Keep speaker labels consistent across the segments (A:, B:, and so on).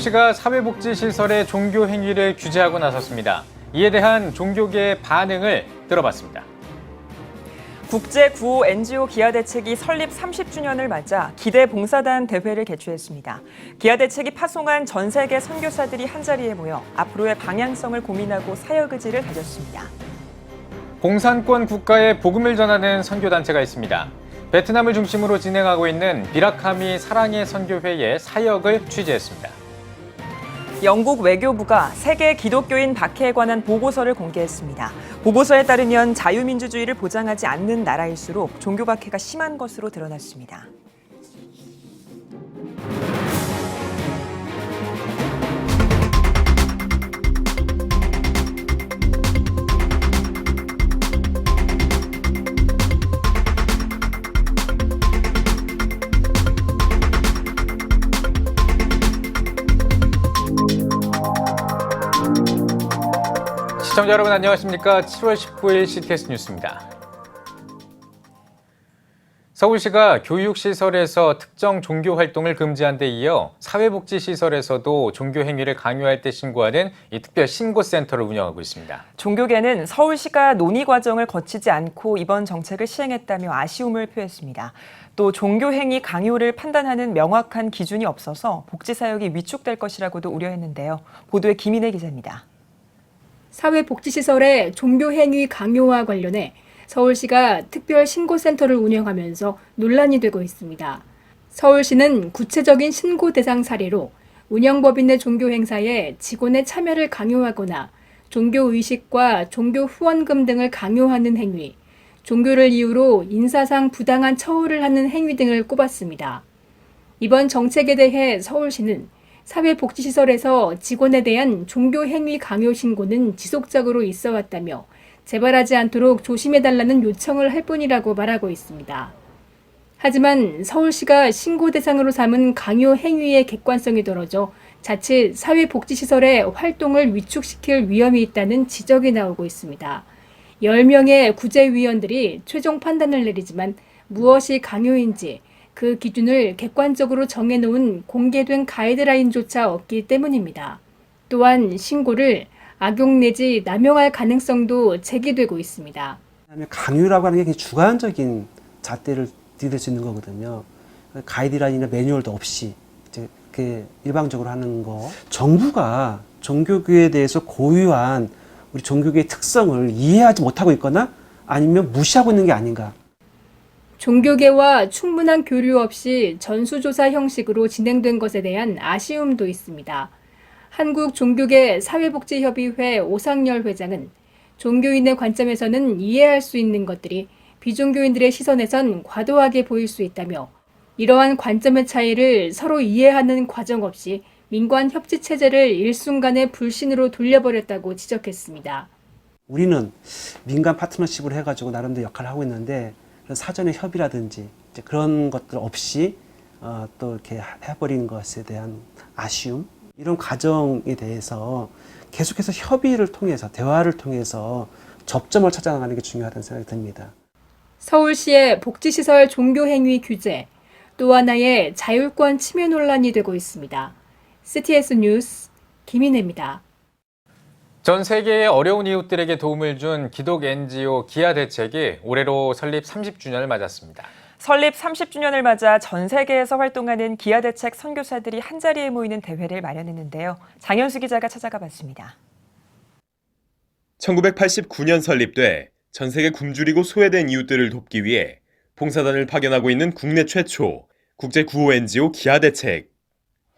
A: 서울시가 사회복지시설의 종교 행위를 규제하고 나섰습니다. 이에 대한 종교계의 반응을 들어봤습니다.
B: 국제 구호 NGO 기아대책이 설립 30주년을 맞아 기대 봉사단 대회를 개최했습니다. 기아대책이 파송한 전 세계 선교사들이 한자리에 모여 앞으로의 방향성을 고민하고 사역 의지를 다졌습니다.
A: 공산권 국가에 복음을 전하는 선교단체가 있습니다. 베트남을 중심으로 진행하고 있는 비라카미 사랑의 선교회의 사역을 취재했습니다.
B: 영국 외교부가 세계 기독교인 박해에 관한 보고서를 공개했습니다. 보고서에 따르면 자유민주주의를 보장하지 않는 나라일수록 종교 박해가 심한 것으로 드러났습니다.
A: 시청자 여러분 안녕하십니까? 7월 19일 CTS 뉴스입니다. 서울시가 교육시설에서 특정 종교 활동을 금지한 데 이어 사회복지시설에서도 종교 행위를 강요할 때 신고하는 이 특별 신고센터를 운영하고 있습니다.
B: 종교계는 서울시가 논의 과정을 거치지 않고 이번 정책을 시행했다며 아쉬움을 표했습니다. 또 종교 행위 강요를 판단하는 명확한 기준이 없어서 복지사역이 위축될 것이라고도 우려했는데요. 보도에 김인혜 기자입니다.
C: 사회복지시설의 종교행위 강요와 관련해 서울시가 특별 신고센터를 운영하면서 논란이 되고 있습니다. 서울시는 구체적인 신고 대상 사례로 운영법인의 종교 행사에 직원의 참여를 강요하거나 종교의식과 종교 후원금 등을 강요하는 행위, 종교를 이유로 인사상 부당한 처우를 하는 행위 등을 꼽았습니다. 이번 정책에 대해 서울시는 사회복지시설에서 직원에 대한 종교행위 강요 신고는 지속적으로 있어 왔다며 재발하지 않도록 조심해달라는 요청을 할 뿐이라고 말하고 있습니다. 하지만 서울시가 신고 대상으로 삼은 강요 행위의 객관성이 떨어져 자칫 사회복지시설의 활동을 위축시킬 위험이 있다는 지적이 나오고 있습니다. 10명의 구제위원들이 최종 판단을 내리지만 무엇이 강요인지 그 기준을 객관적으로 정해놓은 공개된 가이드라인조차 없기 때문입니다. 또한 신고를 악용 내지 남용할 가능성도 제기되고 있습니다.
D: 강요라고 하는 게 주관적인 잣대를 들이댈 수 있는 거거든요. 가이드라인이나 매뉴얼도 없이 이제 일방적으로 하는 거. 정부가 종교교에 대해서 고유한 우리 종교교의 특성을 이해하지 못하고 있거나 아니면 무시하고 있는 게 아닌가.
C: 종교계와 충분한 교류 없이 전수조사 형식으로 진행된 것에 대한 아쉬움도 있습니다. 한국종교계 사회복지협의회 오상열 회장은 종교인의 관점에서는 이해할 수 있는 것들이 비종교인들의 시선에선 과도하게 보일 수 있다며 이러한 관점의 차이를 서로 이해하는 과정 없이 민관 협치 체제를 일순간에 불신으로 돌려버렸다고 지적했습니다.
D: 우리는 민간 파트너십을 해가지고 나름대로 역할을 하고 있는데 사전의 협의라든지 이제 그런 것들 없이 또 이렇게 해버린 것에 대한 아쉬움, 이런 과정에 대해서 계속해서 협의를 통해서 대화를 통해서 접점을 찾아나가는 게 중요하다는 생각이 듭니다.
C: 서울시의 복지시설 종교행위 규제, 또 하나의 자율권 침해 논란이 되고 있습니다. CTS 뉴스 김인혜입니다.
A: 전 세계의 어려운 이웃들에게 도움을 준 기독 NGO 기아대책이 올해로 설립 30주년을 맞았습니다.
B: 설립 30주년을 맞아 전 세계에서 활동하는 기아대책 선교사들이 한자리에 모이는 대회를 마련했는데요. 장현수 기자가 찾아가 봤습니다.
E: 1989년 설립돼 전 세계 굶주리고 소외된 이웃들을 돕기 위해 봉사단을 파견하고 있는 국내 최초 국제 구호 NGO 기아대책.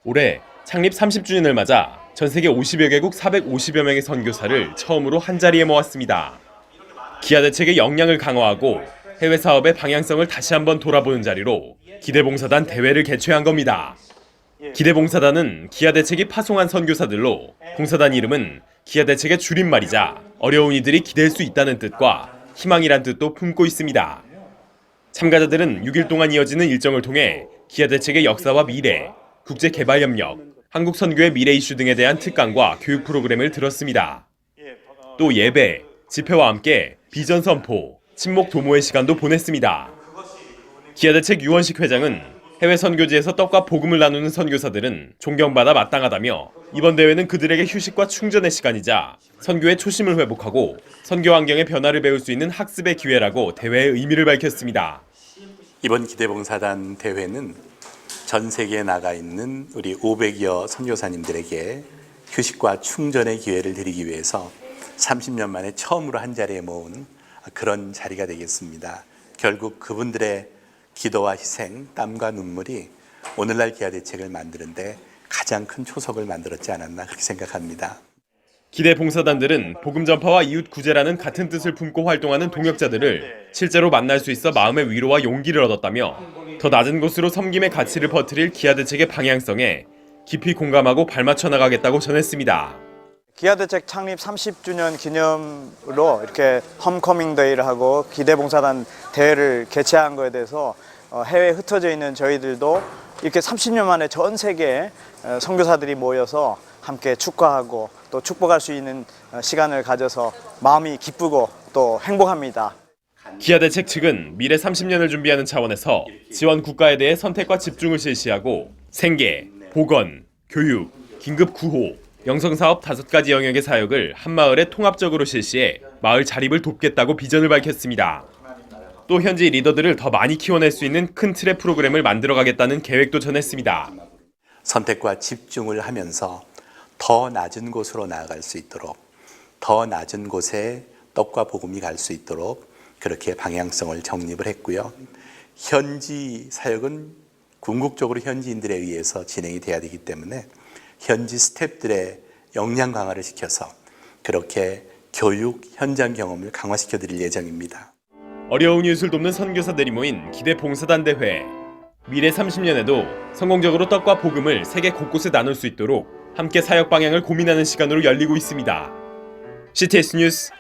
E: 올해 창립 30주년을 맞아 전 세계 50여 개국 450여 명의 선교사를 처음으로 한자리에 모았습니다. 기아대책의 역량을 강화하고 해외 사업의 방향성을 다시 한번 돌아보는 자리로 기대봉사단 대회를 개최한 겁니다. 기대봉사단은 기아대책이 파송한 선교사들로 봉사단 이름은 기아대책의 줄임말이자 어려운 이들이 기댈 수 있다는 뜻과 희망이란 뜻도 품고 있습니다. 참가자들은 6일 동안 이어지는 일정을 통해 기아대책의 역사와 미래, 국제개발협력, 한국 선교의 미래 이슈 등에 대한 특강과 교육 프로그램을 들었습니다. 또 예배, 집회와 함께 비전 선포, 친목 도모의 시간도 보냈습니다. 기아대책 유원식 회장은 해외 선교지에서 떡과 복음을 나누는 선교사들은 존경받아 마땅하다며 이번 대회는 그들에게 휴식과 충전의 시간이자 선교의 초심을 회복하고 선교 환경의 변화를 배울 수 있는 학습의 기회라고 대회의 의미를 밝혔습니다.
F: 이번 기대봉사단 대회는 전 세계에 나가 있는 우리 500여 선교사님들에게 휴식과 충전의 기회를 드리기 위해서 30년 만에 처음으로 한 자리에 모은 그런 자리가 되겠습니다. 결국 그분들의 기도와 희생, 땀과 눈물이 오늘날 기아대책을 만드는데 가장 큰 초석을 만들었지 않았나 그렇게 생각합니다.
E: 기대 봉사단들은 복음 전파와 이웃 구제라는 같은 뜻을 품고 활동하는 동역자들을 실제로 만날 수 있어 마음의 위로와 용기를 얻었다며 더 낮은 곳으로 섬김의 가치를 퍼뜨릴 기아대책의 방향성에 깊이 공감하고 발맞춰 나가겠다고 전했습니다.
G: 기아대책 창립 30주년 기념으로 이렇게 홈커밍 데이를 하고 기대봉사단 대회를 개최한 거에 대해서 해외에 흩어져 있는 저희들도 이렇게 30년 만에 전 세계에 선교사들이 모여서 함께 축하하고 또 축복할 수 있는 시간을 가져서 마음이 기쁘고 또 행복합니다.
E: 기아대책 측은 미래 30년을 준비하는 차원에서 지원 국가에 대해 선택과 집중을 실시하고 생계, 보건, 교육, 긴급 구호, 영성사업 5가지 영역의 사역을 한 마을에 통합적으로 실시해 마을 자립을 돕겠다고 비전을 밝혔습니다. 또 현지 리더들을 더 많이 키워낼 수 있는 큰 틀의 프로그램을 만들어가겠다는 계획도 전했습니다.
F: 선택과 집중을 하면서 더 낮은 곳으로 나아갈 수 있도록, 더 낮은 곳에 떡과 복음이 갈 수 있도록 그렇게 방향성을 정립을 했고요. 현지 사역은 궁극적으로 현지인들에 의해서 진행이 돼야 되기 때문에 현지 스태프들의 역량 강화를 시켜서 그렇게 교육 현장 경험을 강화시켜 드릴 예정입니다.
E: 어려운 이웃을 돕는 선교사들이 모인 기대 봉사단 대회. 미래 30년에도 성공적으로 떡과 복음을 세계 곳곳에 나눌 수 있도록 함께 사역 방향을 고민하는 시간으로 열리고 있습니다. CTS 뉴스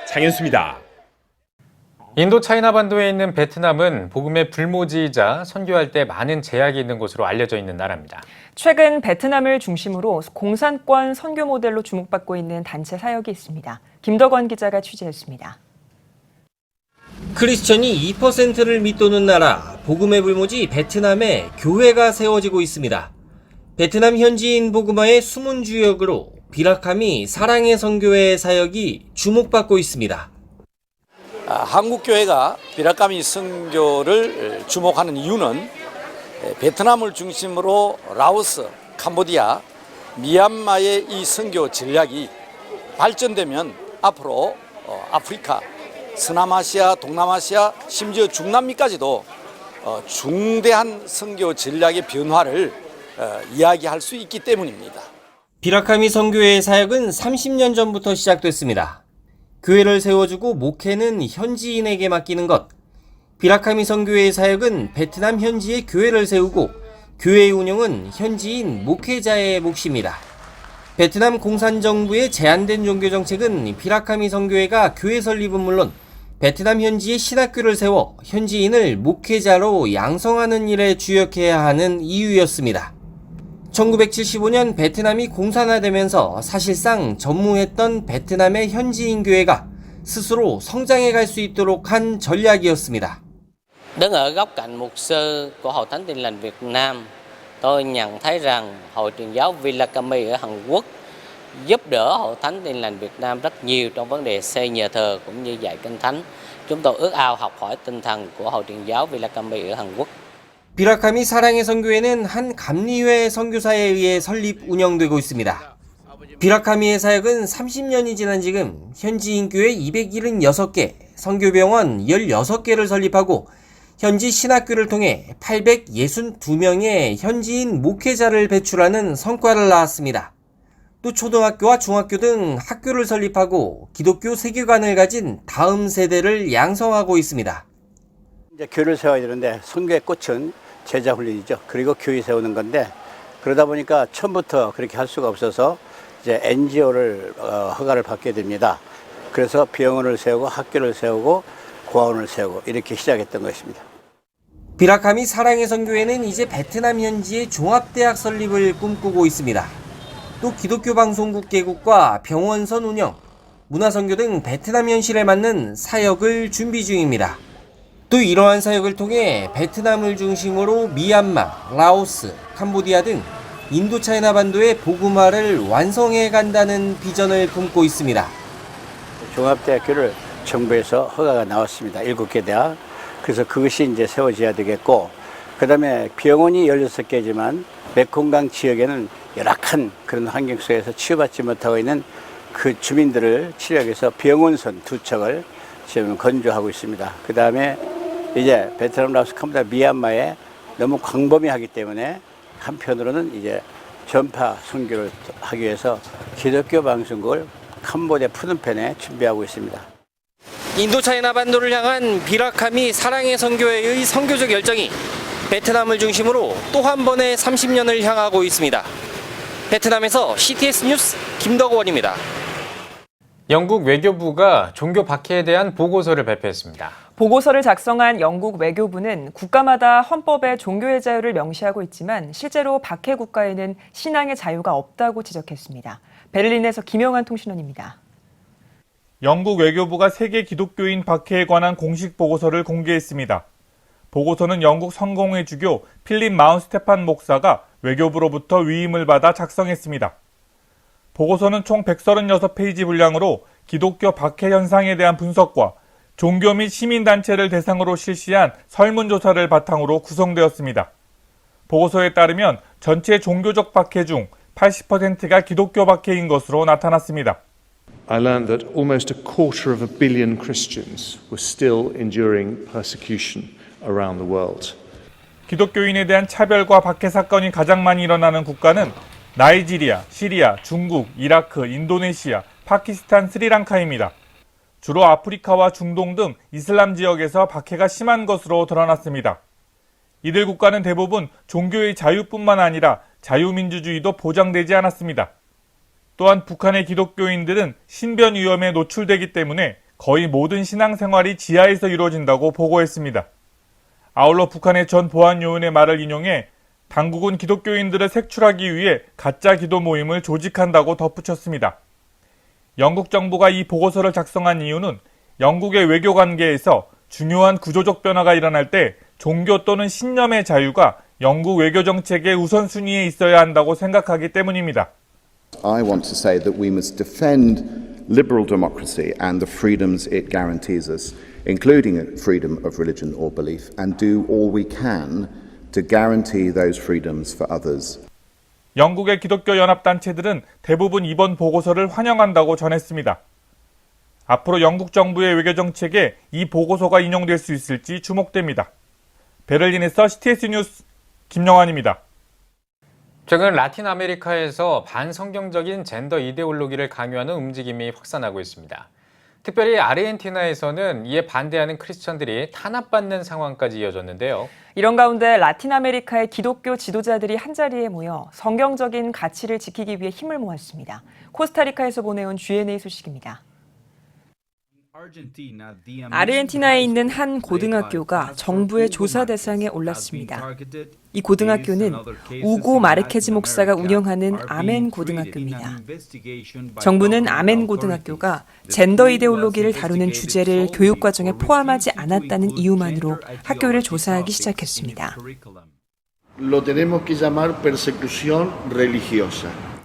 E: 장현수입니다.
A: 인도 차이나 반도에 있는 베트남은 복음의 불모지이자 선교할 때 많은 제약이 있는 곳으로 알려져 있는 나라입니다.
B: 최근 베트남을 중심으로 공산권 선교 모델로 주목받고 있는 단체 사역이 있습니다. 김덕원 기자가 취재했습니다.
H: 크리스천이 2%를 밑도는 나라 복음의 불모지 베트남에 교회가 세워지고 있습니다. 베트남 현지인 복음화의 숨은 주역으로 비라카미 사랑의 선교회 사역이 주목받고 있습니다.
I: 한국 교회가 비라카미 선교를 주목하는 이유는 베트남을 중심으로 라오스, 캄보디아, 미얀마의 이 선교 전략이 발전되면 앞으로 아프리카, 서남아시아, 동남아시아, 심지어 중남미까지도 중대한 선교 전략의 변화를 이야기할 수 있기 때문입니다.
H: 비라카미 선교회의 사역은 30년 전부터 시작됐습니다. 교회를 세워주고 목회는 현지인에게 맡기는 것. 비라카미 선교회의 사역은 베트남 현지에 교회를 세우고 교회의 운영은 현지인 목회자의 몫입니다. 베트남 공산정부의 제한된 종교정책은 비라카미 선교회가 교회 설립은 물론 베트남 현지에 신학교를 세워 현지인을 목회자로 양성하는 일에 주력해야 하는 이유였습니다. 1975년 베트남이 공산화되면서 사실상 전무했던 베트남의 현지인 교회가 스스로 성장해 갈 수 있도록 한 전략이었습니다.
J: Đứng ở góc cạnh mục sư của Hội Thánh Tin Lành Việt Nam, tôi nhận thấy rằng Hội Truyền giáo Vilakami ở Hàn Quốc giúp đỡ Hội Thánh Tin Lành Việt Nam rất nhiều trong vấn đề xây nhà thờ cũng như dạy kinh thánh. Chúng tôi ước ao học hỏi tinh thần của Hội Truyền giáo Vilakami ở Hàn Quốc.
H: 비라카미 사랑의 선교회는 한 감리회 선교사에 의해 설립 운영되고 있습니다. 비라카미의 사역은 30년이 지난 지금 현지인 교회 276개, 선교병원 16개를 설립하고 현지 신학교를 통해 862명의 현지인 목회자를 배출하는 성과를 낳았습니다. 또 초등학교와 중학교 등 학교를 설립하고 기독교 세계관을 가진 다음 세대를 양성하고 있습니다.
K: 이제 교회를 세워야 되는데 선교의 꽃은 제자 훈련이죠. 그리고 교회 세우는 건데 그러다 보니까 처음부터 그렇게 할 수가 없어서 이제 NGO를 허가를 받게 됩니다. 그래서 병원을 세우고 학교를 세우고 고아원을 세우고 이렇게 시작했던 것입니다.
H: 비라카미 사랑의 선교회는 이제 베트남 현지의 종합대학 설립을 꿈꾸고 있습니다. 또 기독교 방송국 개국과 병원선 운영, 문화선교 등 베트남 현실에 맞는 사역을 준비 중입니다. 또 이러한 사역을 통해 베트남을 중심으로 미얀마, 라오스, 캄보디아 등 인도차이나 반도의 복음화를 완성해 간다는 비전을 품고 있습니다.
K: 종합대학교를 정부에서 허가가 나왔습니다. 7개 대학. 그래서 그것이 이제 세워져야 되겠고, 그 다음에 병원이 16개지만 메콩강 지역에는 열악한 그런 환경 속에서 치유받지 못하고 있는 그 주민들을 치료하기 위해서 병원선 2척을 지금 건조하고 있습니다. 그 다음에 이제 베트남, 라오스, 캄보디아, 미얀마에 너무 광범위하기 때문에 한편으로는 이제 전파 선교를 하기 위해서 기독교 방송국을 캄보디아 푸놈펜에 준비하고 있습니다.
H: 인도차이나 반도를 향한 비라카미 사랑의 선교회의 선교적 열정이 베트남을 중심으로 또 한 번의 30년을 향하고 있습니다. 베트남에서 CTS 뉴스 김덕원입니다.
A: 영국 외교부가 종교 박해에 대한 보고서를 발표했습니다.
B: 보고서를 작성한 영국 외교부는 국가마다 헌법에 종교의 자유를 명시하고 있지만 실제로 박해 국가에는 신앙의 자유가 없다고 지적했습니다. 베를린에서 김영환 통신원입니다.
L: 영국 외교부가 세계 기독교인 박해에 관한 공식 보고서를 공개했습니다. 보고서는 영국 성공회 주교 필립 마운 스테판 목사가 외교부로부터 위임을 받아 작성했습니다. 보고서는 총 136페이지 분량으로 기독교 박해 현상에 대한 분석과 종교 및 시민단체를 대상으로 실시한 설문조사를 바탕으로 구성되었습니다. 보고서에 따르면 전체 종교적 박해 중 80%가 기독교 박해인 것으로 나타났습니다.
M: I learned that almost 250 million Christians were still enduring persecution around the world.
L: 기독교인에 대한 차별과 박해 사건이 가장 많이 일어나는 국가는 나이지리아, 시리아, 중국, 이라크, 인도네시아, 파키스탄, 스리랑카입니다. 주로 아프리카와 중동 등 이슬람 지역에서 박해가 심한 것으로 드러났습니다. 이들 국가는 대부분 종교의 자유뿐만 아니라 자유민주주의도 보장되지 않았습니다. 또한 북한의 기독교인들은 신변 위험에 노출되기 때문에 거의 모든 신앙생활이 지하에서 이루어진다고 보고했습니다. 아울러 북한의 전 보안요원의 말을 인용해 당국은 기독교인들을 색출하기 위해 가짜 기도 모임을 조직한다고 덧붙였습니다. 영국 정부가 이 보고서를 작성한 이유는 영국의 외교 관계에서 중요한 구조적 변화가 일어날 때 종교 또는 신념의 자유가 영국 외교 정책의 우선순위에 있어야 한다고 생각하기 때문입니다.
N: I want to say that we must defend liberal democracy and the freedoms it guarantees us, including freedom of religion or belief, and do all we can to guarantee those freedoms for others.
L: 영국의 기독교 연합단체들은 대부분 이번 보고서를 환영한다고 전했습니다. 앞으로 영국 정부의 외교 정책에 이 보고서가 인용될 수 있을지 주목됩니다. 베를린에서 CTS 뉴스 김영환입니다.
A: 최근 라틴 아메리카에서 반성경적인 젠더 이데올로기를 강요하는 움직임이 확산하고 있습니다. 특별히 아르헨티나에서는 이에 반대하는 크리스천들이 탄압받는 상황까지 이어졌는데요.
B: 이런 가운데 라틴 아메리카의 기독교 지도자들이 한자리에 모여 성경적인 가치를 지키기 위해 힘을 모았습니다. 코스타리카에서 보내온 G&A 소식입니다. 아르헨티나에 있는 한 고등학교가 정부의 조사 대상에 올랐습니다. 이 고등학교는 우고 마르케즈 목사가 운영하는 아멘 고등학교입니다. 정부는 아멘 고등학교가 젠더 이데올로기를 다루는 주제를 교육 과정에 포함하지 않았다는 이유만으로 학교를 조사하기 시작했습니다.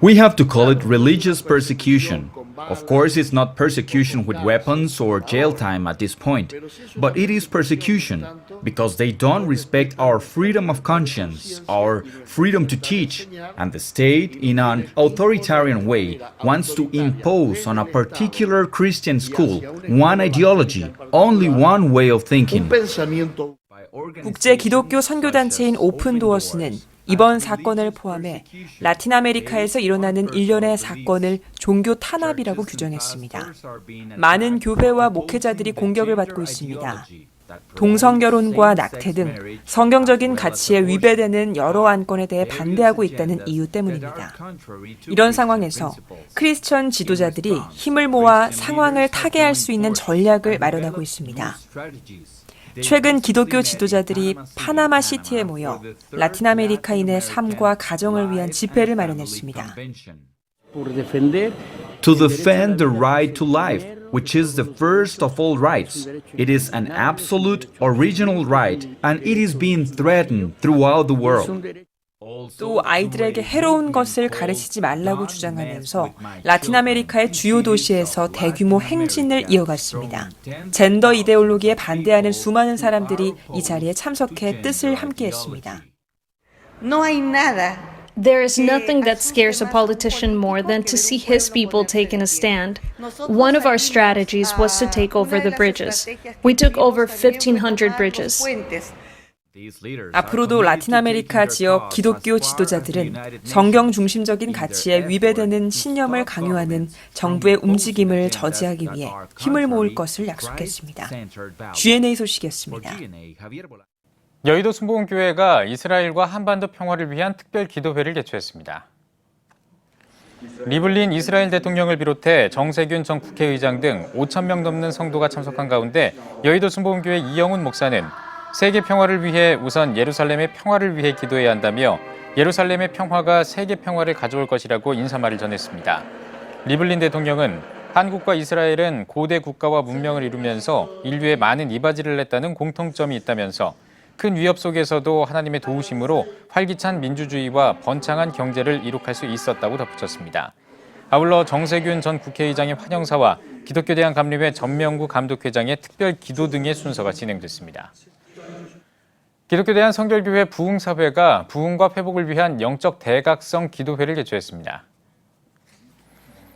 O: We have to call it religious persecution. Of course, it's not persecution with weapons or jail time at this point, but it is persecution because they don't respect our freedom of conscience, our freedom to teach, and the state, in an authoritarian way, wants to impose on a particular Christian school one ideology, only one way of thinking.
B: 국제 기독교 선교단체인 오픈도어스는 이번 사건을 포함해 라틴 아메리카에서 일어나는 일련의 사건을 종교 탄압이라고 규정했습니다. 많은 교회와 목회자들이 공격을 받고 있습니다. 동성결혼과 낙태 등 성경적인 가치에 위배되는 여러 안건에 대해 반대하고 있다는 이유 때문입니다. 이런 상황에서 크리스천 지도자들이 힘을 모아 상황을 타개할 수 있는 전략을 마련하고 있습니다. 최근 기독교 지도자들이 파나마 시티에 모여 라틴 아메리카인의 삶과 가정을 위한 집회를 마련했습니다.
O: To defend the right to life, which is the first of all rights. It is an absolute original right, and it is being threatened throughout the world.
B: 또 아이들에게 해로운 것을 가르치지 말라고 주장하면서 라틴 아메리카의 주요 도시에서 대규모 행진을 이어갔습니다. 젠더 이데올로기에 반대하는 수많은 사람들이 이 자리에 참석해 뜻을 함께했습니다.
P: There is nothing that scares a politician more than to see his people taking a stand. One of our strategies was to take over the bridges. We took over 1,500 bridges.
B: 앞으로도 라틴 아메리카 지역 기독교 지도자들은 성경 중심적인 가치에 위배되는 신념을 강요하는 정부의 움직임을 저지하기 위해 힘을 모을 것을 약속했습니다. GNA 소식이었습니다.
A: 여의도 순복음교회가 이스라엘과 한반도 평화를 위한 특별 기도회를 개최했습니다. 리블린 이스라엘 대통령을 비롯해 정세균 전 국회의장 등 5,000명 넘는 성도가 참석한 가운데 여의도 순복음교회 이영훈 목사는 세계 평화를 위해 우선 예루살렘의 평화를 위해 기도해야 한다며 예루살렘의 평화가 세계 평화를 가져올 것이라고 인사말을 전했습니다. 리블린 대통령은 한국과 이스라엘은 고대 국가와 문명을 이루면서 인류에 많은 이바지를 냈다는 공통점이 있다면서 큰 위협 속에서도 하나님의 도우심으로 활기찬 민주주의와 번창한 경제를 이룩할 수 있었다고 덧붙였습니다. 아울러 정세균 전 국회의장의 환영사와 기독교대한 감리회 전명구 감독회장의 특별 기도 등의 순서가 진행됐습니다. 기독교대한 성결교회 부흥사회가 부흥과 회복을 위한 영적 대각성 기도회를 개최했습니다.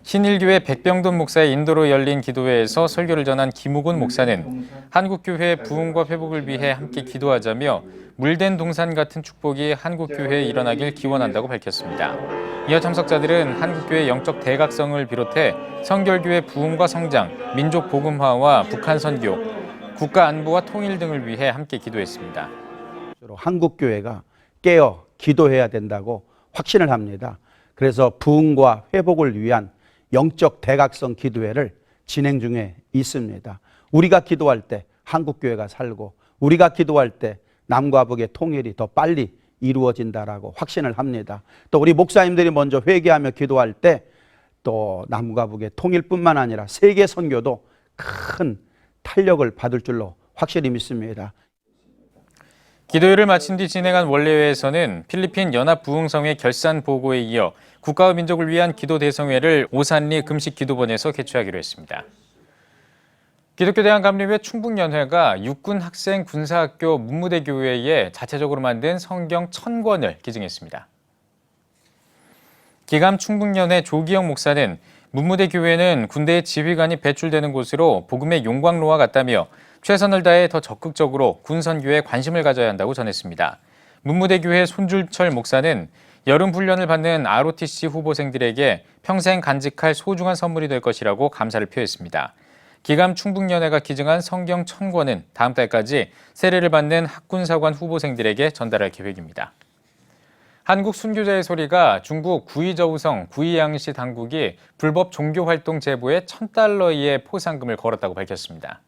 A: 신일교회 백병돈 목사의 인도로 열린 기도회에서 설교를 전한 김우곤 목사는 한국교회 부흥과 회복을 위해 함께 기도하자며 물된 동산 같은 축복이 한국교회에 일어나길 기원한다고 밝혔습니다. 이어 참석자들은 한국교회 영적 대각성을 비롯해 성결교회 부흥과 성장, 민족 복음화와 북한 선교, 국가 안보와 통일 등을 위해 함께 기도했습니다.
Q: 한국교회가 깨어 기도해야 된다고 확신을 합니다. 그래서 부흥과 회복을 위한 영적 대각성 기도회를 진행 중에 있습니다. 우리가 기도할 때 한국교회가 살고 우리가 기도할 때 남과 북의 통일이 더 빨리 이루어진다라고 확신을 합니다. 또 우리 목사님들이 먼저 회개하며 기도할 때 또 남과 북의 통일뿐만 아니라 세계 선교도 큰 탄력을 받을 줄로 확실히 믿습니다.
A: 기도회를 마친 뒤 진행한 원래회에서는 필리핀 연합부흥성회 결산 보고에 이어 국가와 민족을 위한 기도 대성회를 오산리 금식기도원에서 개최하기로 했습니다. 기독교대한감리회 충북연회가 육군학생군사학교 문무대교회에 자체적으로 만든 성경 1000권을 기증했습니다. 기감 충북연회 조기영 목사는 문무대교회는 군대의 지휘관이 배출되는 곳으로 복음의 용광로와 같다며 최선을 다해 더 적극적으로 군선교에 관심을 가져야 한다고 전했습니다. 문무대교회 손줄철 목사는 여름 훈련을 받는 ROTC 후보생들에게 평생 간직할 소중한 선물이 될 것이라고 감사를 표했습니다. 기감 충북연회가 기증한 성경 1000권은 다음 달까지 세례를 받는 학군사관 후보생들에게 전달할 계획입니다. 한국 순교자의 소리가 중국 구이저우성 구이양시 당국이 불법 종교활동 제보에 $1,000의 포상금을 걸었다고 밝혔습니다.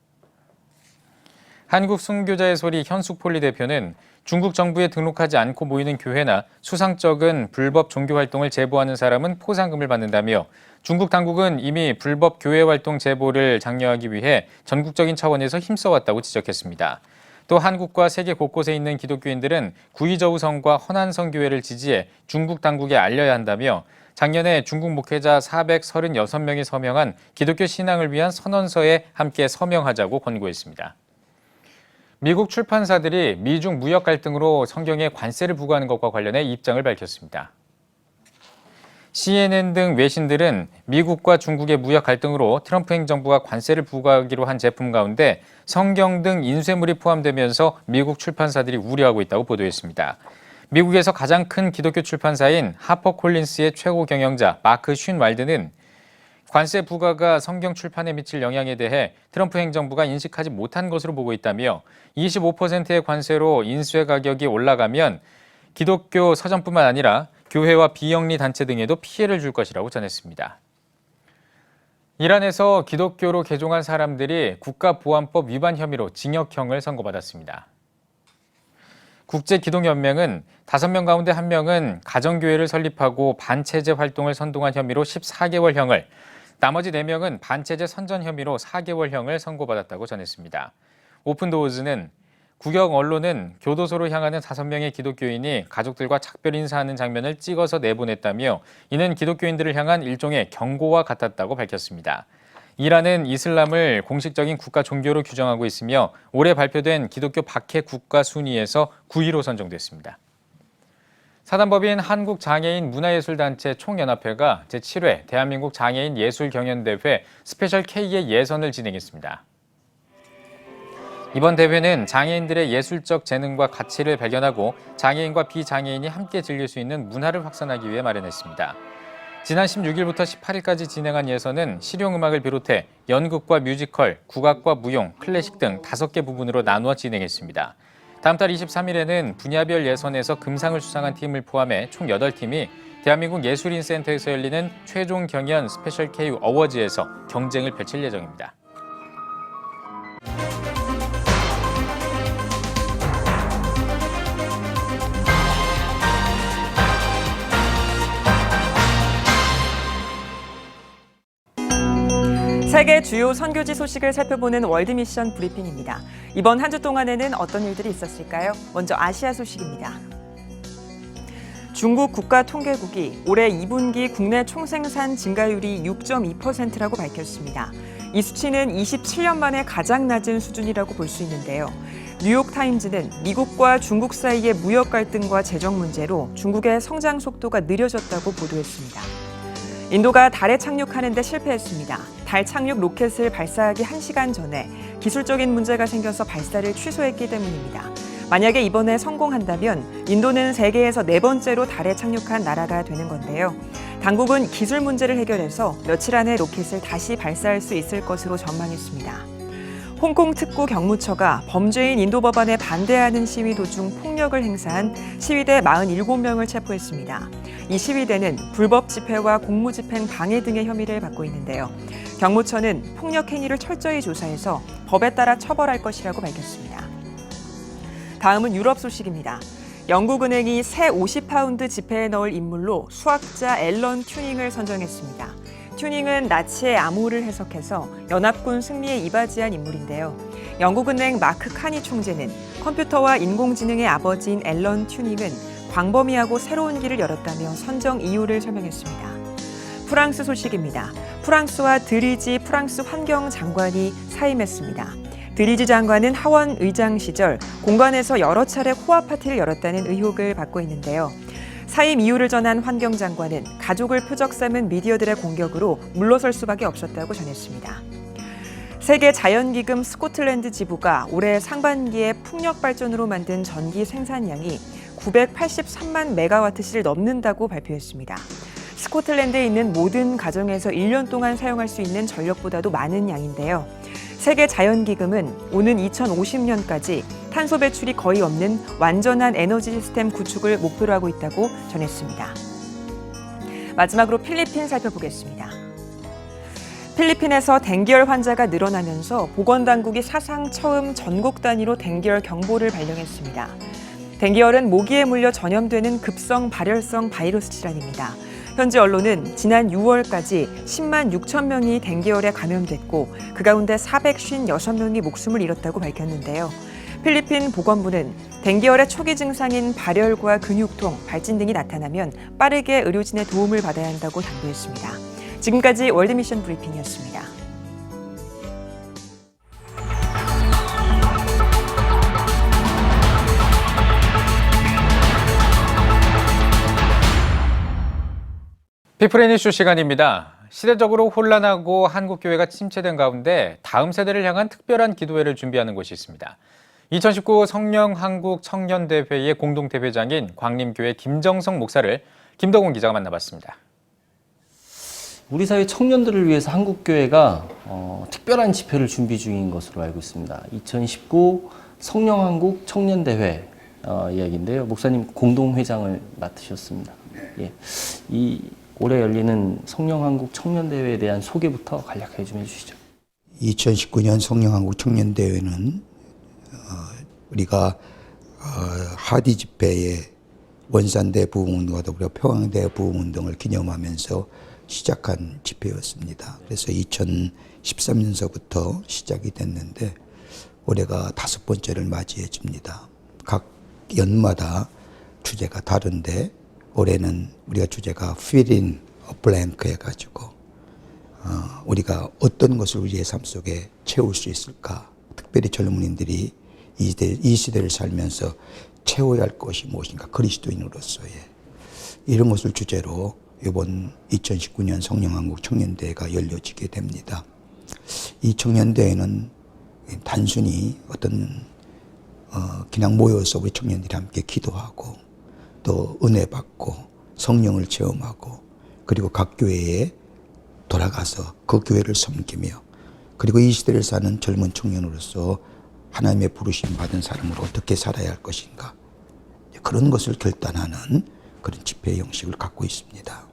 A: 한국 순교자의 소리 현숙폴리 대표는 중국 정부에 등록하지 않고 모이는 교회나 수상적인 불법 종교활동을 제보하는 사람은 포상금을 받는다며 중국 당국은 이미 불법 교회활동 제보를 장려하기 위해 전국적인 차원에서 힘써왔다고 지적했습니다. 또 한국과 세계 곳곳에 있는 기독교인들은 구이저우성과 허난성교회를 지지해 중국 당국에 알려야 한다며 작년에 중국 목회자 436명이 서명한 기독교 신앙을 위한 선언서에 함께 서명하자고 권고했습니다. 미국 출판사들이 미중 무역 갈등으로 성경에 관세를 부과하는 것과 관련해 입장을 밝혔습니다. CNN 등 외신들은 미국과 중국의 무역 갈등으로 트럼프 행정부가 관세를 부과하기로 한 제품 가운데 성경 등 인쇄물이 포함되면서 미국 출판사들이 우려하고 있다고 보도했습니다. 미국에서 가장 큰 기독교 출판사인 하퍼콜린스의 최고 경영자 마크 쉰왈드는 관세 부과가 성경 출판에 미칠 영향에 대해 트럼프 행정부가 인식하지 못한 것으로 보고 있다며 25%의 관세로 인쇄 가격이 올라가면 기독교 서점뿐만 아니라 교회와 비영리 단체 등에도 피해를 줄 것이라고 전했습니다. 이란에서 기독교로 개종한 사람들이 국가보안법 위반 혐의로 징역형을 선고받았습니다. 국제기독연맹은 5명 가운데 1명은 가정교회를 설립하고 반체제 활동을 선동한 혐의로 14개월형을, 나머지 4명은 반체제 선전 혐의로 4개월형을 선고받았다고 전했습니다. 오픈도어즈는 국영 언론은 교도소로 향하는 5명의 기독교인이 가족들과 작별 인사하는 장면을 찍어서 내보냈다며 이는 기독교인들을 향한 일종의 경고와 같았다고 밝혔습니다. 이란은 이슬람을 공식적인 국가 종교로 규정하고 있으며 올해 발표된 기독교 박해 국가 순위에서 9위로 선정됐습니다. 사단법인 한국장애인 문화예술단체 총연합회가 제7회 대한민국 장애인 예술경연대회 스페셜 K의 예선을 진행했습니다. 이번 대회는 장애인들의 예술적 재능과 가치를 발견하고 장애인과 비장애인이 함께 즐길 수 있는 문화를 확산하기 위해 마련했습니다. 지난 16일부터 18일까지 진행한 예선은 실용음악을 비롯해 연극과 뮤지컬, 국악과 무용, 클래식 등 5개 부분으로 나누어 진행했습니다. 다음 달 23일에는 분야별 예선에서 금상을 수상한 팀을 포함해 총 8팀이 대한민국 예술인센터에서 열리는 최종 경연 스페셜 K 어워즈에서 경쟁을 펼칠 예정입니다.
B: 세계 주요 선교지 소식을 살펴보는 월드미션 브리핑입니다. 이번 한 주 동안에는 어떤 일들이 있었을까요? 먼저 아시아 소식입니다. 중국 국가통계국이 올해 2분기 국내 총생산 증가율이 6.2%라고 밝혔습니다. 이 수치는 27년 만에 가장 낮은 수준이라고 볼 수 있는데요. 뉴욕타임즈는 미국과 중국 사이의 무역 갈등과 재정 문제로 중국의 성장 속도가 느려졌다고 보도했습니다. 인도가 달에 착륙하는 데 실패했습니다. 달 착륙 로켓을 발사하기 1시간 전에 기술적인 문제가 생겨서 발사를 취소했기 때문입니다. 만약에 이번에 성공한다면 인도는 세계에서 4번째로 달에 착륙한 나라가 되는 건데요. 당국은 기술 문제를 해결해서 며칠 안에 로켓을 다시 발사할 수 있을 것으로 전망했습니다. 홍콩 특구 경무처가 범죄인 인도 법안에 반대하는 시위 도중 폭력을 행사한 시위대 47명을 체포했습니다. 이 시위대는 불법 집회와 공무집행 방해 등의 혐의를 받고 있는데요. 경무처는 폭력 행위를 철저히 조사해서 법에 따라 처벌할 것이라고 밝혔습니다. 다음은 유럽 소식입니다. 영국은행이 새 50파운드 지폐에 넣을 인물로 수학자 앨런 튜닝을 선정했습니다. 튜닝은 나치의 암호를 해석해서 연합군 승리에 이바지한 인물인데요. 영국은행 마크 카니 총재는 컴퓨터와 인공지능의 아버지인 앨런 튜닝은 광범위하고 새로운 길을 열었다며 선정 이유를 설명했습니다. 프랑스 소식입니다. 프랑스와 드리지 프랑스 환경장관이 사임했습니다. 드리지 장관은 하원 의장 시절 공관에서 여러 차례 호화 파티를 열었다는 의혹을 받고 있는데요. 사임 이유를 전한 환경장관은 가족을 표적 삼은 미디어들의 공격으로 물러설 수밖에 없었다고 전했습니다. 세계 자연기금 스코틀랜드 지부가 올해 상반기에 풍력 발전으로 만든 전기 생산량이 983만 메가와트시를 넘는다고 발표했습니다. 스코틀랜드에 있는 모든 가정에서 1년 동안 사용할 수 있는 전력보다도 많은 양인데요. 세계 자연기금은 오는 2050년까지 탄소 배출이 거의 없는 완전한 에너지 시스템 구축을 목표로 하고 있다고 전했습니다. 마지막으로 필리핀 살펴보겠습니다. 필리핀에서 댕기열 환자가 늘어나면서 보건당국이 사상 처음 전국 단위로 댕기열 경보를 발령했습니다. 댕기열은 모기에 물려 전염되는 급성 발열성 바이러스 질환입니다. 현지 언론은 지난 6월까지 10만 6천 명이 댕기열에 감염됐고 그 가운데 456명이 목숨을 잃었다고 밝혔는데요. 필리핀 보건부는 댕기열의 초기 증상인 발열과 근육통, 발진 등이 나타나면 빠르게 의료진의 도움을 받아야 한다고 당부했습니다. 지금까지 월드미션 브리핑이었습니다.
A: 피플앤 이슈 시간입니다. 시대적으로 혼란하고 한국교회가 침체된 가운데 다음 세대를 향한 특별한 기도회를 준비하는 곳이 있습니다. 2019 성령한국청년대회의 공동대회장인 광림교회 김정성 목사를 김덕훈 기자가 만나봤습니다.
R: 우리 사회 청년들을 위해서 한국교회가 특별한 집회를 준비 중인 것으로 알고 있습니다. 2019 성령한국청년대회 이야기인데요. 목사님 공동회장을 맡으셨습니다. 예. 이 올해 열리는 성령한국청년대회에 대한 소개부터 간략하게 좀 해주시죠.
S: 2019년 성령한국청년대회는 우리가 하디 집회의 원산대 부흥운동과 더불어 평양대 부흥운동을 기념하면서 시작한 집회였습니다. 그래서 2013년서부터 시작이 됐는데 올해가 5번째를 맞이해집니다. 각 연마다 주제가 다른데 올해는 우리가 주제가 Fill in a blank 해가지고 우리가 어떤 것을 우리의 삶 속에 채울 수 있을까? 특별히 젊은이들이 이 시대를 살면서 채워야 할 것이 무엇인가? 그리스도인으로서의 이런 것을 주제로 이번 2019년 성령한국 청년대회가 열려지게 됩니다. 이 청년대회는 단순히 그냥 모여서 우리 청년들이 함께 기도하고 또 은혜 받고 성령을 체험하고 그리고 각 교회에 돌아가서 그 교회를 섬기며 그리고 이 시대를 사는 젊은 청년으로서 하나님의 부르심 받은 사람으로 어떻게 살아야 할 것인가 그런 것을 결단하는 그런 집회 형식을 갖고 있습니다.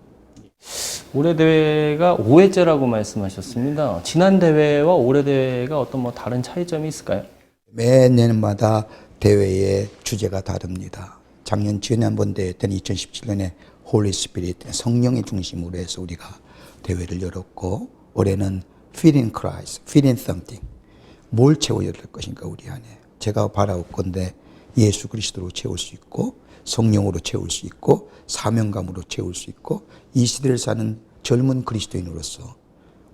R: 올해 대회가 5회째라고 말씀하셨습니다. 지난 대회와 올해 대회가 어떤 다른 차이점이 있을까요?
S: 매년마다 대회의 주제가 다릅니다. 지난번 대회 때는 2017년에 홀리 스피릿, 성령의 중심으로 해서 우리가 대회를 열었고 올해는 Fill in Christ, Fill in something. 뭘 채워야 될 것인가 우리 안에. 제가 바라옵건대 예수 그리스도로 채울 수 있고 성령으로 채울 수 있고 사명감으로 채울 수 있고 이 시대를 사는 젊은 그리스도인으로서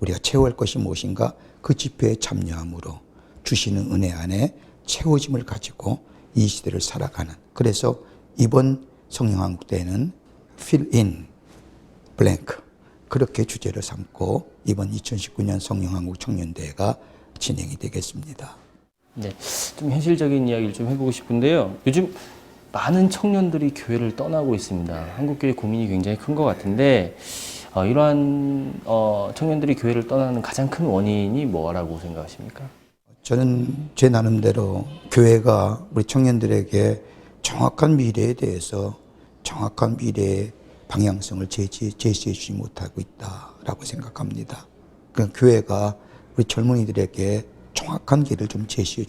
S: 우리가 채워야 할 것이 무엇인가 그 집회에 참여함으로 주시는 은혜 안에 채워짐을 가지고 이 시대를 살아가는 그래서 이번 성령한국대회는 Fill in blank 그렇게 주제를 삼고 이번 2019년 성령한국 청년대회가 진행이 되겠습니다.
R: 네, 좀 현실적인 이야기를 좀 해보고 싶은데요. 요즘 많은 청년들이 교회를 떠나고 있습니다. 한국교회 고민이 굉장히 큰 것 같은데 이러한 청년들이 교회를 떠나는 가장 큰 원인이 뭐라고 생각하십니까?
S: 저는 제 나름대로 교회가 우리 청년들에게 정확한 미래에 대해서 정확한 미래의 방향성을 제시해 주지 못하고 있다라고 생각합니다. 그러니까 교회가 우리 젊은이들에게 정확한 길을 좀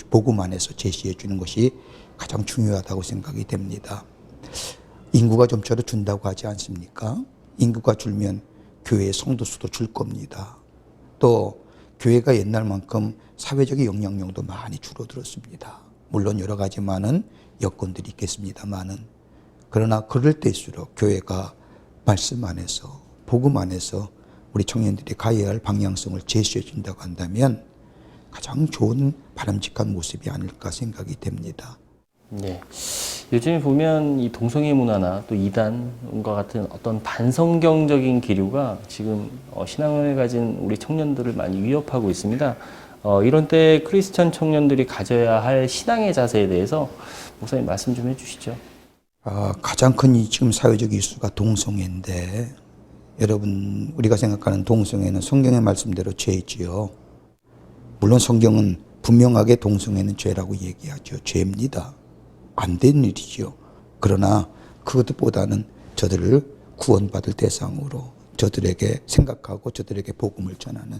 S: 복음 안에서 제시해 주는 것이 가장 중요하다고 생각이 됩니다. 인구가 좀 줄어든다고 하지 않습니까? 인구가 줄면 교회의 성도 수도 줄 겁니다. 또 교회가 옛날만큼 사회적인 영향력도 많이 줄어들었습니다. 물론 여러 가지 많은 여건들이 있겠습니다만은 그러나 그럴 때일수록 교회가 말씀 안에서 복음 안에서 우리 청년들이 가야 할 방향성을 제시해 준다고 한다면 가장 좋은 바람직한 모습이 아닐까 생각이 됩니다.
R: 네, 요즘에 보면 이 동성애 문화나 또 이단과 같은 어떤 반성경적인 기류가 지금 신앙을 가진 우리 청년들을 많이 위협하고 있습니다. 이런 때 크리스천 청년들이 가져야 할 신앙의 자세에 대해서 목사님 말씀 좀 해주시죠.
S: 가장 큰 지금 사회적 이슈가 동성애인데 여러분 우리가 생각하는 동성애는 성경의 말씀대로 죄지요. 물론 성경은 분명하게 동성애는 죄라고 얘기하죠. 죄입니다. 안 된 일이죠. 그러나 그것보다는 저들을 구원받을 대상으로 저들에게 생각하고 저들에게 복음을 전하는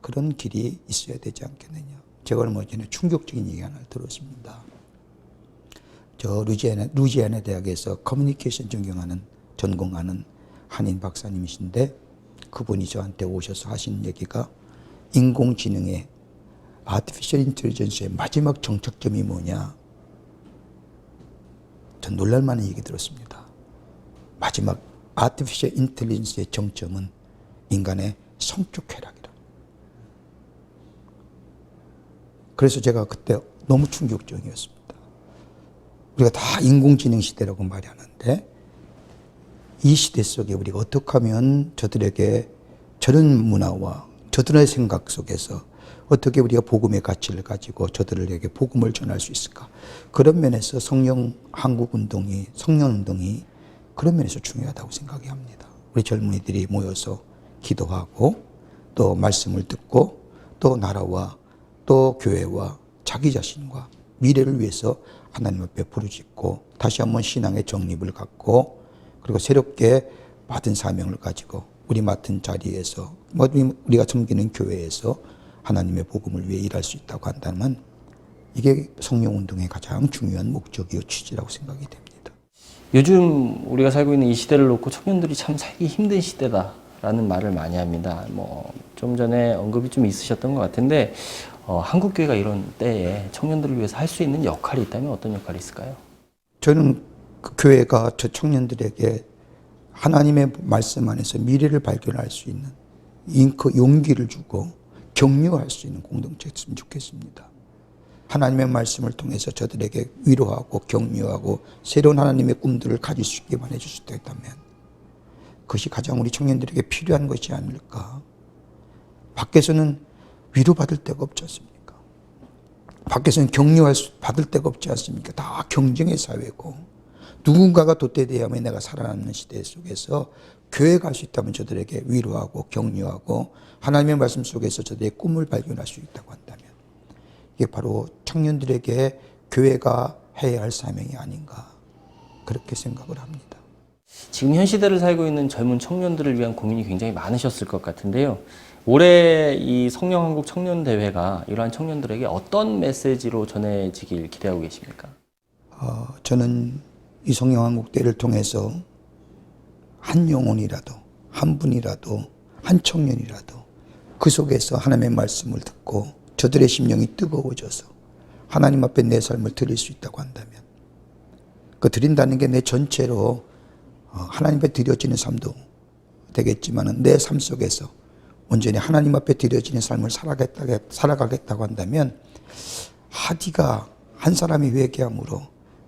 S: 그런 길이 있어야 되지 않겠느냐. 제가 얼마 전에 충격적인 얘기 하나를 들었습니다. 저 루지애나 대학에서 커뮤니케이션 전공하는 한인 박사님이신데 그분이 저한테 오셔서 하신 얘기가 인공지능의 아티피셜 인텔리전스의 마지막 정착점이 뭐냐. 전 놀랄만한 얘기 들었습니다. 마지막 아티피셜 인텔리전스의 정점은 인간의 성적 쾌락이다. 그래서 제가 그때 너무 충격적이었습니다. 우리가 다 인공지능 시대라고 말하는데 이 시대 속에 우리가 어떻게 하면 저들에게 저런 문화와 저들의 생각 속에서 어떻게 우리가 복음의 가치를 가지고 저들에게 복음을 전할 수 있을까? 그런 면에서 성령운동이 그런 면에서 중요하다고 생각이 합니다. 우리 젊은이들이 모여서 기도하고 또 말씀을 듣고 또 나라와 또 교회와 자기 자신과 미래를 위해서 하나님 앞에 부르짖고 다시 한번 신앙의 정립을 갖고 그리고 새롭게 받은 사명을 가지고 우리 맡은 자리에서 우리가 섬기는 교회에서 하나님의 복음을 위해 일할 수 있다고 한다면 이게 성령운동의 가장 중요한 목적이요 취지라고 생각이 됩니다.
R: 요즘 우리가 살고 있는 이 시대를 놓고 청년들이 참 살기 힘든 시대다라고 라는 말을 많이 합니다. 좀 전에 언급이 좀 있으셨던 것 같은데 한국교회가 이런 때에 청년들을 위해서 할 수 있는 역할이 있다면 어떤 역할이 있을까요?
S: 저는 그 교회가 저 청년들에게 하나님의 말씀 안에서 미래를 발견할 수 있는 용기를 주고 격려할 수 있는 공동체였으면 좋겠습니다. 하나님의 말씀을 통해서 저들에게 위로하고 격려하고 새로운 하나님의 꿈들을 가질 수 있게만 해줄 수 있다면 그것이 가장 우리 청년들에게 필요한 것이 아닐까. 밖에서는 위로받을 데가 없지 않습니까? 밖에서는 받을 데가 없지 않습니까? 다 경쟁의 사회고 누군가가 도태되어야만 내가 살아남는 시대 속에서 교회 갈 수 있다면 저들에게 위로하고 격려하고 하나님의 말씀 속에서 저들의 꿈을 발견할 수 있다고 한다면 이게 바로 청년들에게 교회가 해야 할 사명이 아닌가 그렇게 생각을 합니다.
R: 지금 현 시대를 살고 있는 젊은 청년들을 위한 고민이 굉장히 많으셨을 것 같은데요. 올해 이 성령한국 청년대회가 이러한 청년들에게 어떤 메시지로 전해지길 기대하고 계십니까?
S: 저는 이 성령한국대회를 통해서 한 영혼이라도, 한 분이라도, 한 청년이라도 그 속에서 하나님의 말씀을 듣고 저들의 심령이 뜨거워져서 하나님 앞에 내 삶을 드릴 수 있다고 한다면 그 드린다는 게 내 전체로 하나님 앞에 드려지는 삶도 되겠지만 내 삶 속에서 온전히 하나님 앞에 드려지는 삶을 살아가겠다고 한다면 하디가 한 사람이 회개함으로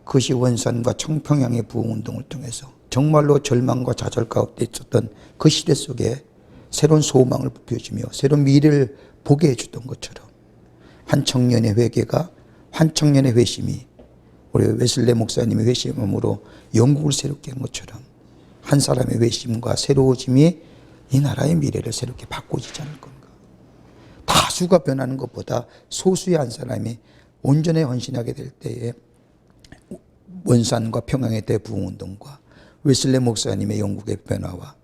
S: 그것이 원산과 청평양의 부흥운동을 통해서 정말로 절망과 좌절 가운데 있었던 그 시대 속에 새로운 소망을 부여주며 새로운 미래를 보게 해주던 것처럼 한 청년의 회개가 한 청년의 회심이 우리 웨슬레 목사님의 회심함으로 영국을 새롭게 한 것처럼 한 사람의 회심과 새로워짐이 이 나라의 미래를 새롭게 바꿔주지 않을 건가. 다수가 변하는 것보다 소수의 한 사람이 온전히 헌신하게 될 때에 원산과 평양의 대부흥운동과 웨슬레 목사님의 영국의 변화와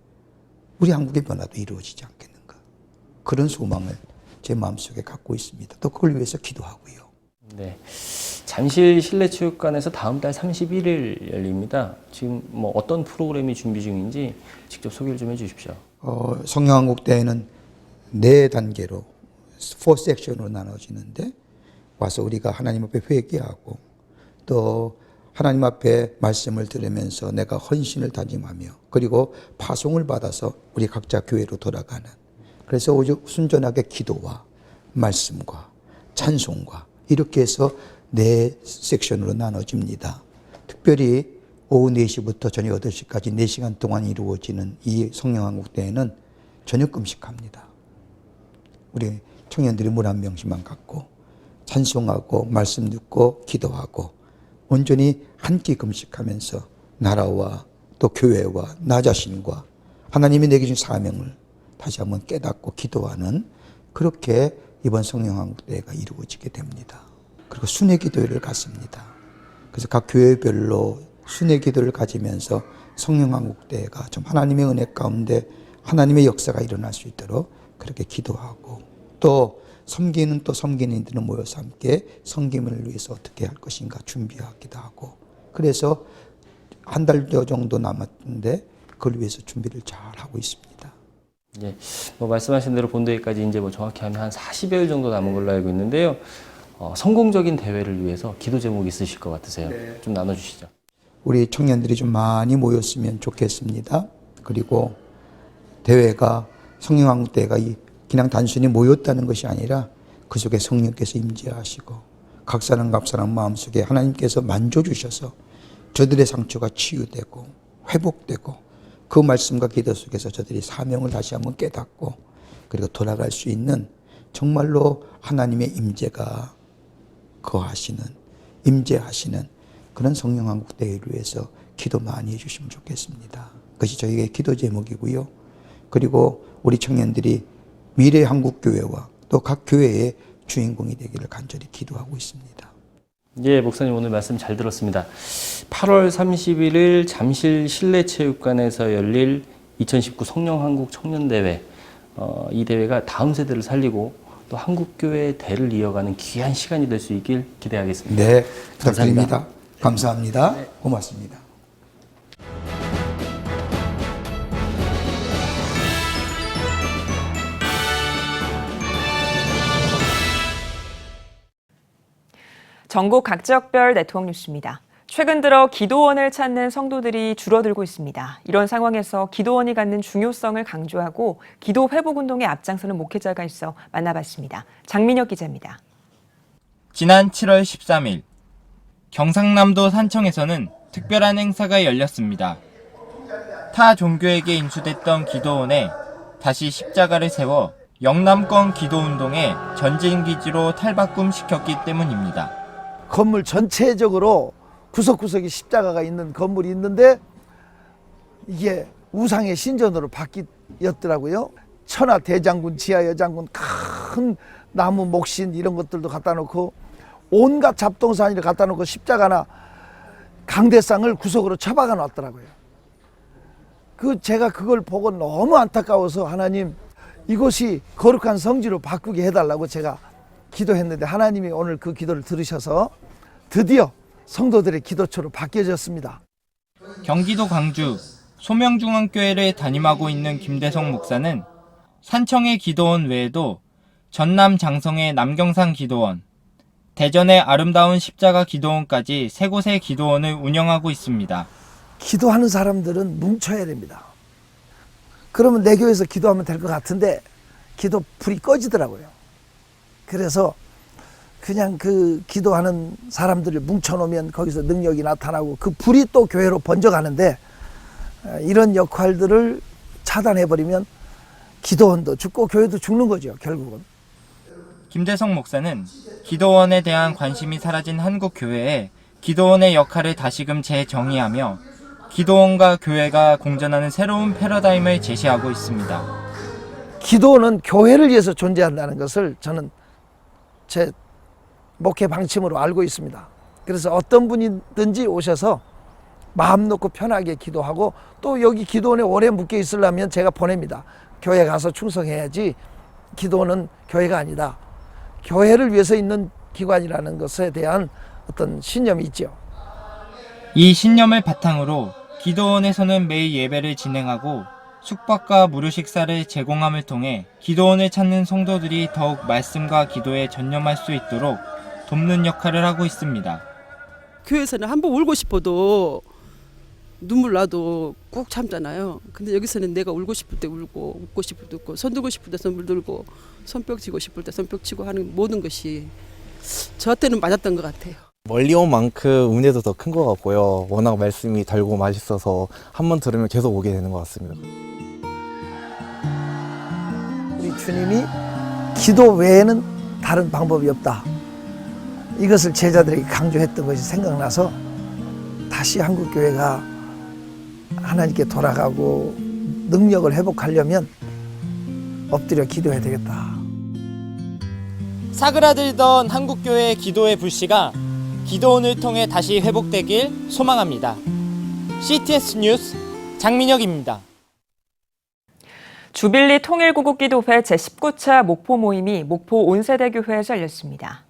S: 우리 한국의 변화도 이루어지지 않겠는가. 그런 소망을 제 마음속에 갖고 있습니다. 또 그걸 위해서 기도하고요.
R: 네. 잠실 실내체육관에서 다음 달 31일 열립니다. 지금 어떤 프로그램이 준비 중인지 직접 소개를 좀 해주십시오.
S: 성령한국대회는 4단계로 4섹션으로 나눠지는데 와서 우리가 하나님 앞에 회개하고 또 하나님 앞에 말씀을 들으면서 내가 헌신을 다짐하며 그리고 파송을 받아서 우리 각자 교회로 돌아가는 그래서 오직 순전하게 기도와 말씀과 찬송과 이렇게 해서 4섹션으로 나눠집니다. 특별히 오후 4시부터 저녁 8시까지 4시간 동안 이루어지는 이 성령한국대회는 저녁 금식합니다. 우리 청년들이 물 한 병씩만 갖고 찬송하고 말씀 듣고 기도하고 온전히 한 끼 금식하면서 나라와 또 교회와 나 자신과 하나님이 내게 주신 사명을 다시 한번 깨닫고 기도하는 그렇게 이번 성령한국대회가 이루어지게 됩니다. 그리고 순회 기도회를 갖습니다. 그래서 각 교회별로 순회 기도를 가지면서 성령한국대회가 좀 하나님의 은혜 가운데 하나님의 역사가 일어날 수 있도록 그렇게 기도하고 또 섬기는 또 섬기는이들은 모여서 함께 섬김을 위해서 어떻게 할 것인가 준비하기도 하고 그래서 한 달 정도 남았는데 그걸 위해서 준비를 잘 하고 있습니다.
R: 예, 말씀하신 대로 본대회까지 이제 정확히 하면 한 40여일 정도 남은 걸로 알고 있는데요. 성공적인 대회를 위해서 기도 제목 있으실 것 같으세요? 네. 좀 나눠주시죠.
S: 우리 청년들이 좀 많이 모였으면 좋겠습니다. 그리고 대회가 성령한국대회가 그냥 단순히 모였다는 것이 아니라 그 속에 성령께서 임재하시고 각 사람 마음속에 하나님께서 만져주셔서 저들의 상처가 치유되고 회복되고 그 말씀과 기도 속에서 저들이 사명을 다시 한번 깨닫고 그리고 돌아갈 수 있는 정말로 하나님의 임재가 임재하시는 그런 성령한국대회를 위해서 기도 많이 해주시면 좋겠습니다. 그것이 저희의 기도 제목이고요. 그리고 우리 청년들이 미래 한국교회와 또 각 교회의 주인공이 되기를 간절히 기도하고 있습니다.
R: 예, 목사님 오늘 말씀 잘 들었습니다. 8월 31일 잠실 실내체육관에서 열릴 2019 성령한국 청년대회. 이 대회가 다음 세대를 살리고 또 한국교회의 대를 이어가는 귀한 시간이 될 수 있길 기대하겠습니다.
S: 네, 부탁드립니다. 감사합니다. 네. 고맙습니다.
B: 전국 각 지역별 네트워크 뉴스입니다. 최근 들어 기도원을 찾는 성도들이 줄어들고 있습니다. 이런 상황에서 기도원이 갖는 중요성을 강조하고 기도 회복 운동에 앞장서는 목회자가 있어 만나봤습니다. 장민혁 기자입니다.
T: 지난 7월 13일 경상남도 산청에서는 특별한 행사가 열렸습니다. 타 종교에게 인수됐던 기도원에 다시 십자가를 세워 영남권 기도운동의 전진기지로 탈바꿈시켰기 때문입니다.
U: 건물 전체적으로 구석구석에 십자가가 있는 건물이 있는데 이게 우상의 신전으로 바뀌었더라고요. 천하 대장군, 지하 여장군, 큰 나무 목신 이런 것들도 갖다 놓고 온갖 잡동사니를 갖다 놓고 십자가나 강대상을 구석으로 처박아 놨더라고요. 제가 그걸 보고 너무 안타까워서 하나님 이곳이 거룩한 성지로 바꾸게 해달라고 제가 기도했는데 하나님이 오늘 그 기도를 들으셔서 드디어 성도들의 기도처로 바뀌어졌습니다.
T: 경기도 광주 소명중앙교회를 담임하고 있는 김대성 목사는 산청의 기도원 외에도 전남 장성의 남경산 기도원, 대전의 아름다운 십자가 기도원까지 3곳의 기도원을 운영하고 있습니다.
U: 기도하는 사람들은 뭉쳐야 됩니다. 그러면 내 교회에서 기도하면 될 것 같은데 기도 불이 꺼지더라고요. 그래서 그냥 그 기도하는 사람들을 뭉쳐놓으면 거기서 능력이 나타나고 그 불이 또 교회로 번져가는데 이런 역할들을 차단해버리면 기도원도 죽고 교회도 죽는 거죠, 결국은.
T: 김대성 목사는 기도원에 대한 관심이 사라진 한국 교회에 기도원의 역할을 다시금 재정의하며 기도원과 교회가 공존하는 새로운 패러다임을 제시하고 있습니다.
U: 기도원은 교회를 위해서 존재한다는 것을 저는 제 목회 방침으로 알고 있습니다. 그래서 어떤 분이든지 오셔서 마음 놓고 편하게 기도하고 또 여기 기도원에 오래 묶여 있으려면 제가 보냅니다. 교회 가서 충성해야지 기도원은 교회가 아니다. 교회를 위해서 있는 기관이라는 것에 대한 어떤 신념이 있죠.
T: 이 신념을 바탕으로 기도원에서는 매일 예배를 진행하고 숙박과 무료 식사를 제공함을 통해 기도원을 찾는 성도들이 더욱 말씀과 기도에 전념할 수 있도록 돕는 역할을 하고 있습니다.
V: 교회에서는 한번 울고 싶어도 눈물 나도 꾹 참잖아요. 근데 여기서는 내가 울고 싶을 때 울고 웃고 싶을 때 웃고 손 들고 싶을 때 손 들고 손뼉 치고 싶을 때 손뼉 치고 하는 모든 것이 저한테는 맞았던 것 같아요.
W: 멀리 온 만큼 은혜도 더 큰 것 같고요. 워낙 말씀이 달고 맛있어서 한 번 들으면 계속 오게 되는 것 같습니다.
U: 우리 주님이 기도 외에는 다른 방법이 없다. 이것을 제자들에게 강조했던 것이 생각나서 다시 한국교회가 하나님께 돌아가고 능력을 회복하려면 엎드려 기도해야 되겠다.
T: 사그라들던 한국교회의 기도의 불씨가 기도원을 통해 다시 회복되길 소망합니다. CTS 뉴스 장민혁입니다.
B: 주빌리 통일구국기도회 제19차 목포 모임이 목포 온세대교회에서 열렸습니다.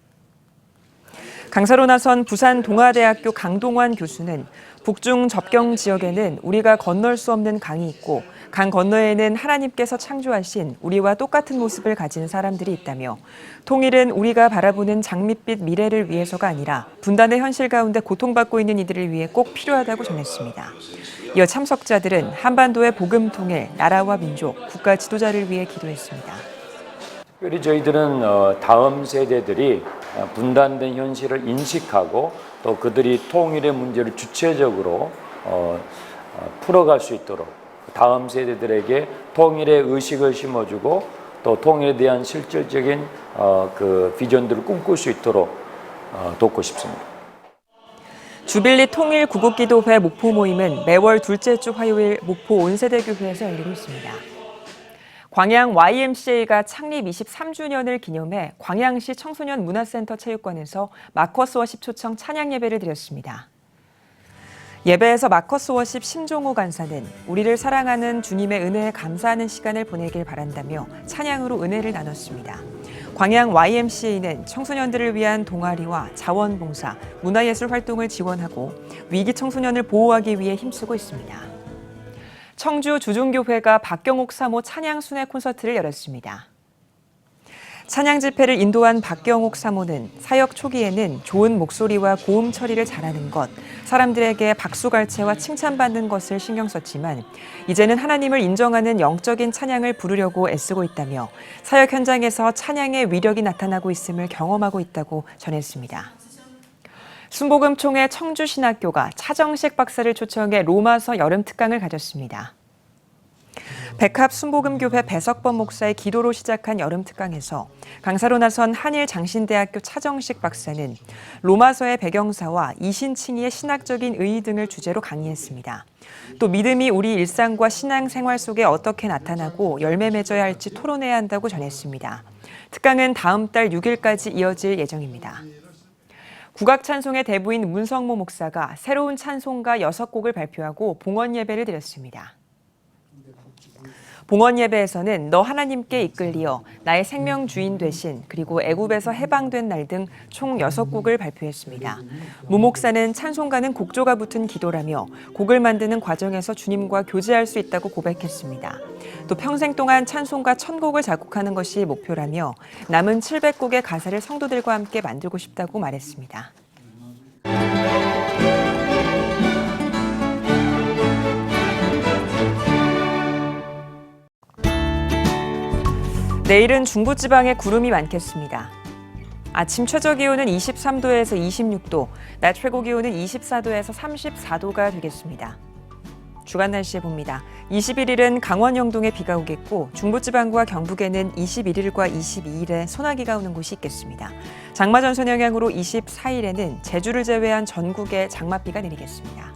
B: 강사로 나선 부산 동아대학교 강동환 교수는 북중 접경 지역에는 우리가 건널 수 없는 강이 있고 강 건너에는 하나님께서 창조하신 우리와 똑같은 모습을 가진 사람들이 있다며 통일은 우리가 바라보는 장밋빛 미래를 위해서가 아니라 분단의 현실 가운데 고통받고 있는 이들을 위해 꼭 필요하다고 전했습니다. 이어 참석자들은 한반도의 복음 통일, 나라와 민족, 국가 지도자를 위해 기도했습니다.
X: 특별히 저희들은 다음 세대들이 분단된 현실을 인식하고 또 그들이 통일의 문제를 주체적으로 풀어갈 수 있도록 다음 세대들에게 통일의 의식을 심어주고 또 통일에 대한 실질적인 그 비전들을 꿈꿀 수 있도록 돕고 싶습니다.
B: 주빌리 통일구국기도회 목포 모임은 매월 둘째 주 화요일 목포 온세대교회에서 열리고 있습니다. 광양 YMCA가 창립 23주년을 기념해 광양시 청소년 문화센터 체육관에서 마커스 워십 초청 찬양 예배를 드렸습니다. 예배에서 마커스 워십 심종호 간사는 우리를 사랑하는 주님의 은혜에 감사하는 시간을 보내길 바란다며 찬양으로 은혜를 나눴습니다. 광양 YMCA는 청소년들을 위한 동아리와 자원봉사, 문화예술 활동을 지원하고 위기 청소년을 보호하기 위해 힘쓰고 있습니다. 청주 주중교회가 박경옥 사모 찬양 순회 콘서트를 열었습니다. 찬양 집회를 인도한 박경옥 사모는 사역 초기에는 좋은 목소리와 고음 처리를 잘하는 것, 사람들에게 박수갈채와 칭찬받는 것을 신경 썼지만 이제는 하나님을 인정하는 영적인 찬양을 부르려고 애쓰고 있다며 사역 현장에서 찬양의 위력이 나타나고 있음을 경험하고 있다고 전했습니다. 순복음총회 청주신학교가 차정식 박사를 초청해 로마서 여름 특강을 가졌습니다. 백합 순복음교회 배석범 목사의 기도로 시작한 여름 특강에서 강사로 나선 한일장신대학교 차정식 박사는 로마서의 배경사와 이신칭의의 신학적인 의의 등을 주제로 강의했습니다. 또 믿음이 우리 일상과 신앙생활 속에 어떻게 나타나고 열매 맺어야 할지 토론해야 한다고 전했습니다. 특강은 다음 달 6일까지 이어질 예정입니다. 국악찬송의 대부인 문성모 목사가 새로운 찬송가 6곡을 발표하고 봉헌 예배를 드렸습니다. 봉헌 예배에서는 너 하나님께 이끌리어 나의 생명 주인 되신 그리고 애굽에서 해방된 날 등 총 6곡을 발표했습니다. 무 목사는 찬송가는 곡조가 붙은 기도라며 곡을 만드는 과정에서 주님과 교제할 수 있다고 고백했습니다. 또 평생 동안 찬송가 1000곡을 작곡하는 것이 목표라며 남은 700곡의 가사를 성도들과 함께 만들고 싶다고 말했습니다. 내일은 중부지방에 구름이 많겠습니다. 아침 최저기온은 23도에서 26도, 낮 최고기온은 24도에서 34도가 되겠습니다. 주간 날씨 봅니다. 21일은 강원 영동에 비가 오겠고 중부지방과 경북에는 21일과 22일에 소나기가 오는 곳이 있겠습니다. 장마전선 영향으로 24일에는 제주를 제외한 전국에 장맛비가 내리겠습니다.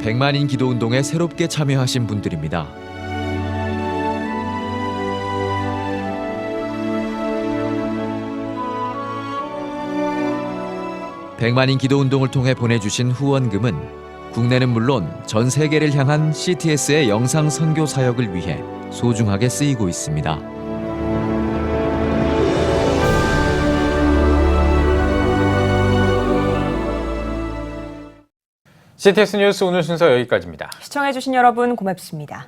C: 백만인 기도운동에 새롭게 참여하신 분들입니다. 백만인 기도운동을 통해 보내주신 후원금은 국내는 물론 전 세계를 향한 CTS의 영상 선교 사역을 위해 소중하게 쓰이고 있습니다.
A: CTS 뉴스 오늘 순서 여기까지입니다.
B: 시청해주신 여러분 고맙습니다.